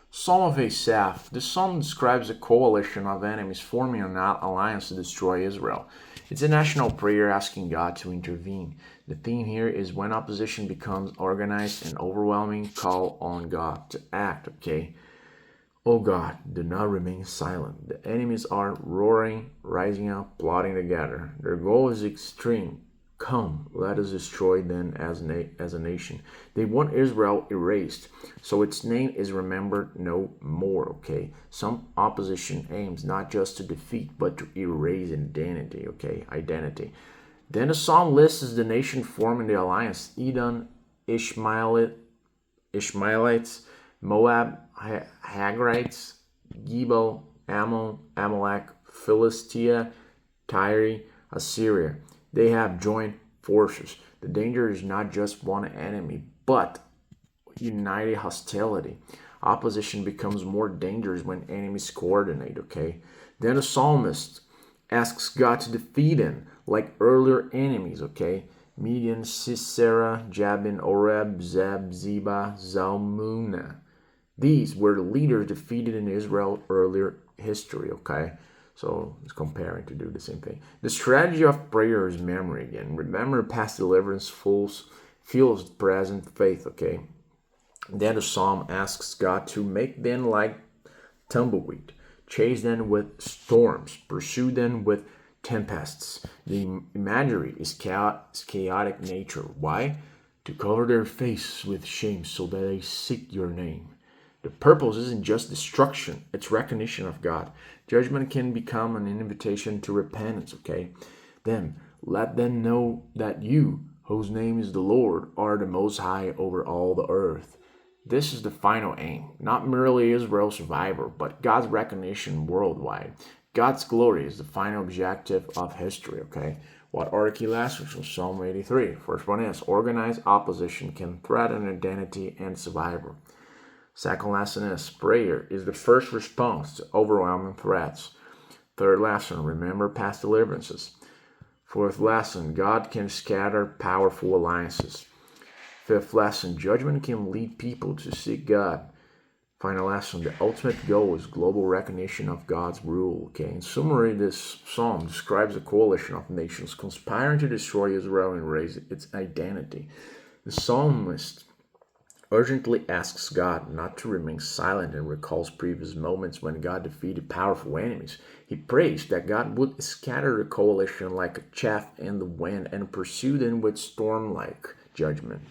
Psalm of Asaph. This psalm describes a coalition of enemies forming an alliance to destroy Israel. It's a national prayer asking God to intervene. The theme here is when opposition becomes organized and overwhelming, call on God to act, okay? Oh God, do not remain silent. The enemies are roaring, rising up, plotting together. Their goal is extreme. Come, let us destroy them as a nation. They want Israel erased, so its name is remembered no more, okay? Some opposition aims not just to defeat, but to erase identity, okay? Identity. Then the psalm lists the nation forming the alliance: Edom, Ishmaelites, Moab, Hagrites, Gebal, Ammon, Amalek, Philistia, Tyre, Assyria. They have joined forces. The danger is not just one enemy, but united hostility. Opposition becomes more dangerous when enemies coordinate, okay? Then the psalmist asks God to defeat them like earlier enemies, okay? Midian, Sisera, Jabin, Oreb, Zeb, Zeba, Zalmunna. These were the leaders defeated in Israel earlier history, okay? So it's comparing to do the same thing. The strategy of prayer is memory again. Remember, past deliverance fuels present faith, okay? Then the psalm asks God to make them like tumbleweed, chase them with storms, pursue them with tempests. The imagery is chaotic nature. Why? To cover their face with shame so that they seek your name. The purpose isn't just destruction, it's recognition of God. Judgment can become an invitation to repentance, okay? Then let them know that you, whose name is the Lord, are the Most High over all the earth. This is the final aim, not merely Israel's survival, but God's recognition worldwide. God's glory is the final objective of history, okay? What are the key lessons from Psalm 83? First one is organized opposition can threaten identity and survival. Second lesson is prayer is the first response to overwhelming threats. Third lesson, remember past deliverances. Fourth lesson, God can scatter powerful alliances. Fifth lesson, judgment can lead people to seek God. Final lesson, the ultimate goal is global recognition of God's rule. Okay, in summary, this psalm describes a coalition of nations conspiring to destroy Israel and erase its identity. The psalmist urgently asks God not to remain silent and recalls previous moments when God defeated powerful enemies. He prays that God would scatter the coalition like a chaff in the wind and pursue them with storm-like judgment.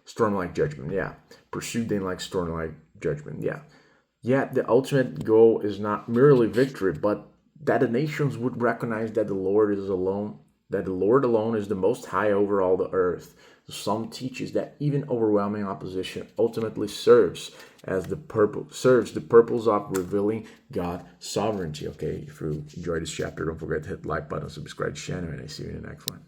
Storm-like judgment, yeah. Pursue them like storm-like judgment, yeah. Yet the ultimate goal is not merely victory, but that the nations would recognize that the Lord alone is the most high over all the earth. The psalm teaches that even overwhelming opposition ultimately serves the purpose of revealing God's sovereignty. Okay, if you enjoyed this chapter, don't forget to hit the like button, subscribe to the channel, and I see you in the next one.